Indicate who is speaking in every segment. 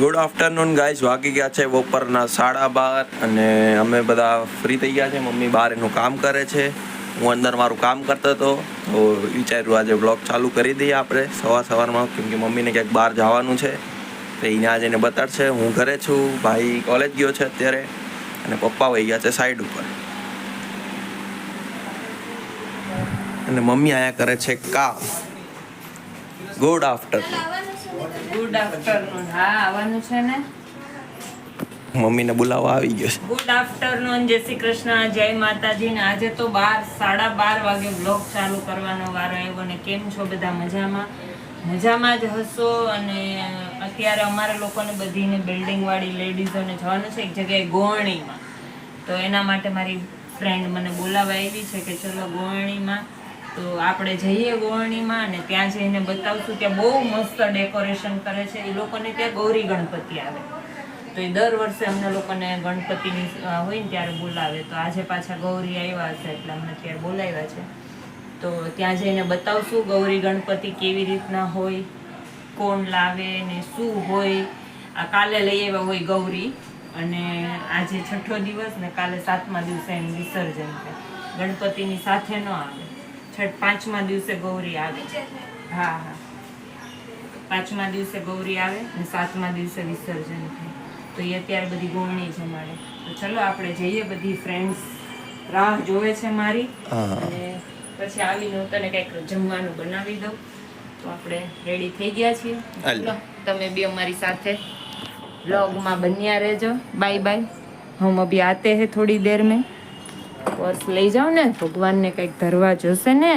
Speaker 1: Good afternoon guys, વાગી ગયા છે બપોરના 12:30 અને અમે બધા ફ્રી થઈ ગયા છે. મમ્મી બહાર એનું કામ કરે છે, હું અંદર મારું કામ કરતો હતો. તો વિચાર્યું આજે બ્લોગ ચાલુ કરી દઈએ આપણે સવારમાં, કેમ કે મમ્મીને ક્યાંક બહાર જવાનું છે તો એને આજે એને બતાડશે. હું ઘરે છું, ભાઈ કોલેજ ગયો છે અત્યારે અને પપ્પા વહી ગયા છે સાઈડ ઉપર અને મમ્મી આયા કરે છે કામ. Good afternoon.
Speaker 2: Good afternoon. હા, આવવાનું છે ને.
Speaker 1: મમ્મીને બોલાવવા આવી ગયો છે.
Speaker 2: ગુડ આફ્ટરનૂન, જય શ્રી કૃષ્ણ, જય માતાજી. ને આજે તો 12:30 વાગે બ્લોગ ચાલુ કરવાનો વારો આવ્યો. ને કેમ છો બધા? મજામાં જ હશો. અને અત્યારે અમારા લોકોને બધીને બિલ્ડિંગ વાળી લેડીઝોને જવાનું છે એક જગ્યાએ ગોવણીમાં. તો એના માટે મારી ફ્રેન્ડ મને બોલાવવા આવી છે કે ચલો ગોવણીમાં. તો આપણે જઈએ ગોવણીમાં અને ત્યાં જઈને બતાવશું કે બહુ મસ્ત ડેકોરેશન કરે છે એ લોકોને. ત્યાં ગૌરી ગણપતિ આવે તો એ દર વર્ષે અમને લોકોને ગણપતિની હોય ને ત્યારે બોલાવે. તો આજે પાછા ગૌરી આવ્યા હશે એટલે અમને ત્યારે બોલાવ્યા છે. તો ત્યાં જઈને બતાવશું ગૌરી ગણપતિ કેવી રીતના હોય, કોણ લાવે ને શું હોય. આ કાલે લઈ આવ્યા હોય ગૌરી અને આજે 6ઠ્ઠો દિવસ ને કાલે 7મા દિવસે એનું વિસર્જન થાય. ગણપતિની સાથે ન આવે, 5મા દિવસે ગૌરી આવે. હા, 5મા દિવસે ગૌરી આવે અને 7મા દિવસે વિસર્જન થાય. તો એ અત્યારે બધી ગોવણી છે મારે. તો ચલો આપણે જઈએ, બધી ફ્રેન્ડ્સ રાહ જોવે છે મારી. અને પછી આવીને હું તને કંઈક જમવાનું બનાવી દઉં. તો આપણે રેડી થઈ ગયા છીએ. ચલો તમે બી અમારી સાથે વ્લોગમાં બન્યા રહેજો. Bye bye. હમ અભી આતે હે થોડી દેર મેં. પર્સ લઈ જાઓ ને, ભગવાનને કંઈક ધરવા જોશે ને.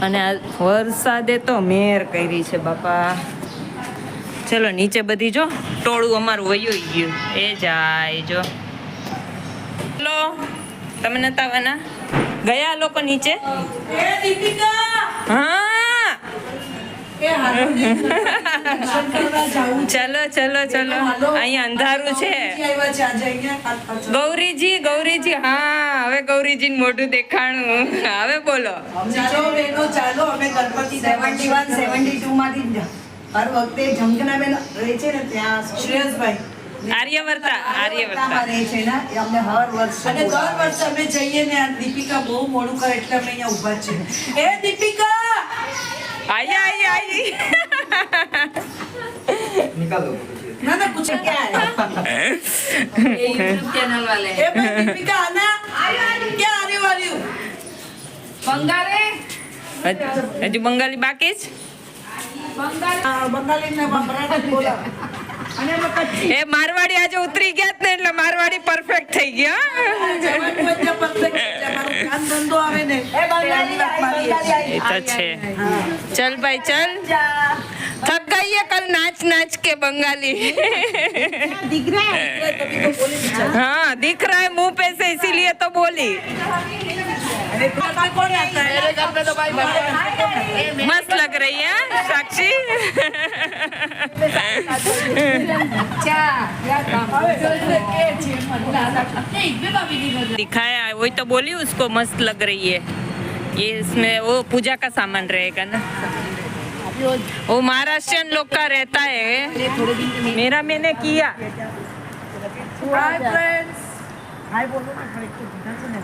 Speaker 2: અને આ વરસાદે તો મેર કરી છે બાપા. ચલો નીચે બધી જો ટોળું અમારું વયું ગયું. એ જાય જો. ચલો તમે નતા આવવાના? ગયા લોકો નીચે. હા ચલો ચલો ચલો, અહીંયા અંધારું છે. ગૌરીજી, હા હવે ગૌરીજી મોઢું દેખાણું. હવે બોલો.
Speaker 3: ચાલો અમે ગણપતિ 71 72 માંથી હર વખતે જમકનાબેન રહે છે ને ત્યાં શ્રેયસભાઈ
Speaker 2: આર્યવર્તા
Speaker 3: રહે છે ને એ અમને હર વર્ષ અને દર વર્ષે અમે જઈએ ને. આ દીપિકા બહુ મોડું કરે એટલે અમે અહીંયા ઊભા છે. એ દીપિકા
Speaker 2: आई
Speaker 3: ना ना कुछ क्या है
Speaker 2: ये यूट्यूब चैनल वाले
Speaker 3: ए भाई दीपिका आना क्या आने वाली हूँ
Speaker 2: बंगाली हजू बंगाली बाकी જ
Speaker 3: બંગાળી ને મરાઠી બોલા અને
Speaker 2: એ મારવાડી આજે ઉતરી ગયા ને એટલે મારવાડી પરફેક્ટ થઈ ગયા.
Speaker 3: જવાનું એટલે પરફેક્ટ છે. મારું કામ ધંધો આવે ને એ બંગાળી
Speaker 2: એ તો છે. चल भाई चल, थक गई है कल नाच नाच के बंगाली.
Speaker 3: दिख रहा है तभी तो बोली.
Speaker 2: हाँ दिख रहा है मुंह पे से, इसीलिए तो बोली.
Speaker 3: अरे तुम्हारा कौन आता है? मेरे घर पे तो भाई
Speaker 2: मस्त लग रही है साक्षी. दिखाया वही तो बोली उसको मस्त लग रही है. ये इसमें वो पूजा का सामान रहेगा ना. वो महाराष्ट्रियन लोग का रहता है. मेरा मैंने किया.
Speaker 3: Hi friends. हाय बोलो ना थोड़ा.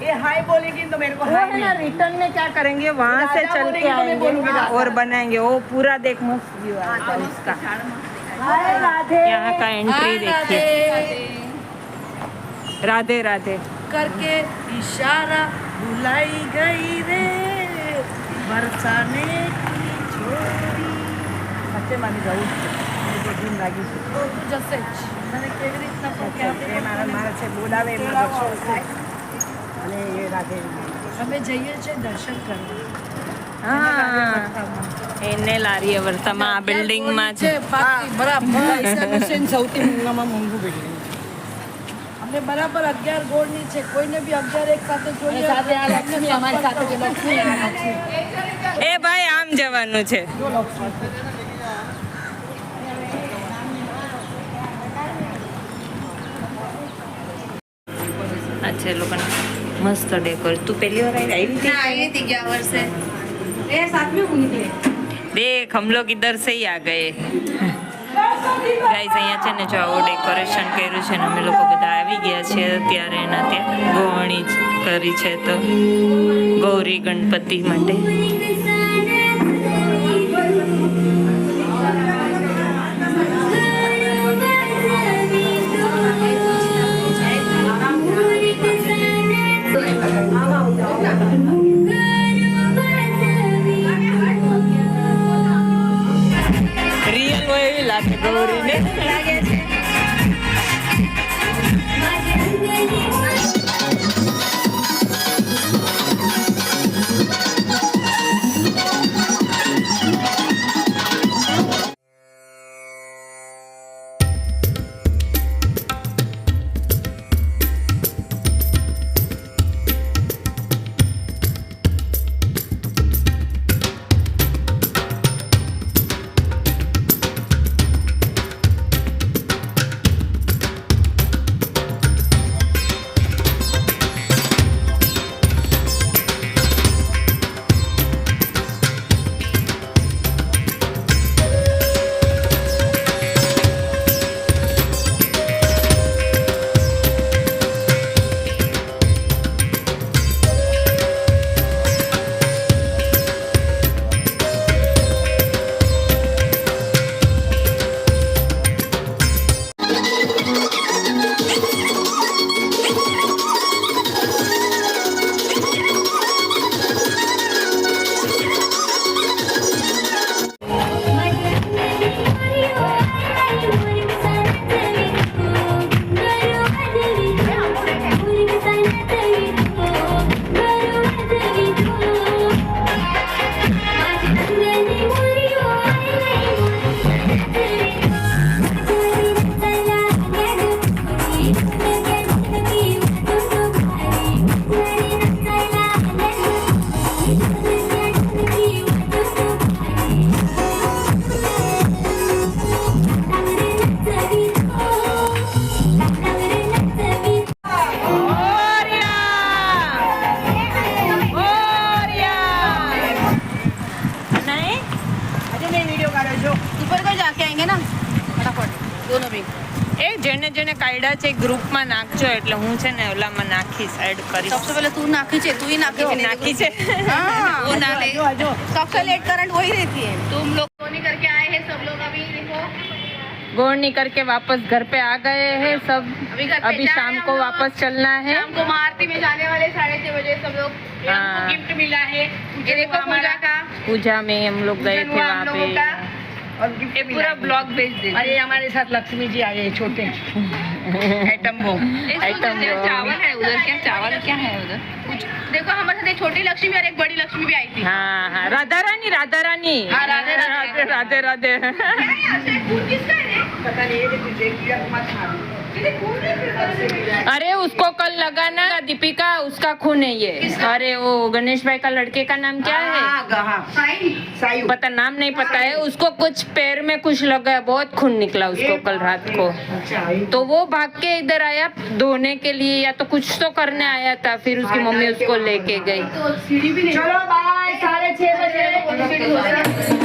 Speaker 3: ये हाय बोलेगी तो मेरे को हाय
Speaker 2: ना रिटर्न में क्या करेंगे, वहाँ से चल के आएंगे और बनाएंगे. वो पूरा देख मस्त व्यू आता है उसका. यहाँ का एंट्री देखिए. राधे राधे
Speaker 3: करके इशारा बुलाई गई रे बरसाने की छोरी. સચ્ચે માની જવું છે દિન લાગી છે તો તું જશે જ. મને કેવી રીતના મારા છે બોલાવે એમાં દર્શન થાય અને એ રાખે. અમે જઈએ છીએ દર્શન કરવા.
Speaker 2: હા એને લારીએ વર્તામાં આ બિલ્ડિંગમાં છે.
Speaker 3: બરાબર સૌથી મોંઘામાં મોંઘું બિલ્ડિંગ. અમને બરાબર 11 ગોળની છે. કોઈને બી 11 એક સાથે જોઈએ સાથે આ લક્ષ્મી અમારી સાથે કે લક્ષ્મી
Speaker 2: એ ભાઈ આમ જવાનું છે. અચ્છા લોકોને મસ્ત ડેકોર. તું પહેલી વાર આવી હતી?
Speaker 4: આવી હતી ગયા વર્ષે. એ સાતમી હું નીકળી.
Speaker 2: देख हम लोग इधर से ही आ गए ગાઈસ અહીંયા છે ને જો આવું ડેકોરેશન કર્યું છે ને અમે લોકો બધા આવી ગયા છે અત્યારે એના ત્યાં ગોવણી જ કરી છે તો ગૌરી ગણપતિ માટે રિયલ હોય એવી લાગે ગૌરીને લાગે છે એ જેને જેને કાઢ્યા છે ગ્રુપમાં નાખજો એટલે હું છે ને ઓલામાં નાખીશ એડ કરીશ
Speaker 3: सबसे पहले तू नाखी छे तू ही नाखी छे
Speaker 2: નાખી છે
Speaker 3: हाँ, वो ना ले सबसे लेट करंट वही रहती है तुम लोग सोनी करके आए हैं सब लोग अभी देखो
Speaker 2: गोरनी करके वापस घर पे आ गए हैं सब
Speaker 3: अभी घर पे
Speaker 2: अभी
Speaker 3: जा
Speaker 2: शाम
Speaker 3: रहे हैं
Speaker 2: को
Speaker 3: हम लोग।
Speaker 2: वापस चलना है
Speaker 3: शाम को आरती में जाने वाले 6:30 बजे सब लोग ये हमको
Speaker 2: हाँ।
Speaker 3: गिफ्ट मिला है ये देखो पूजा का
Speaker 2: पूजा में हम लोग गए थे
Speaker 3: हुआ हम
Speaker 2: वहाँ
Speaker 3: लोगों का
Speaker 2: पे
Speaker 3: और गिफ्ट पूरा ब्लॉग भेज दे अरे हमारे साथ लक्ष्मी जी आ गए छोटे आइटम वो
Speaker 2: आइटम वो।
Speaker 3: चावल है उधर क्या चावल क्या है उधर कुछ देखो हमारे साथ एक छोटी लक्ष्मी और एक बड़ी लक्ष्मी भी आई थी
Speaker 2: हाँ हाँ राधा रानी
Speaker 3: हाँ, राधे राधे।
Speaker 2: राधे राधे
Speaker 3: फूल किसका है पता नहीं ये देख लिया मत खा
Speaker 2: अरे उसको कल लगाना दीपिका उसका खून है ये अरे वो गणेश भाई का लड़के का नाम क्या है पता नाम नहीं पता है उसको कुछ पैर में कुछ लगा है बहुत खून निकला उसको कल रात को तो वो भाग के इधर आया धोने के लिए या तो कुछ तो करने आया था फिर उसकी मम्मी उसको लेके गई
Speaker 3: चलो बाय 6:30 बजे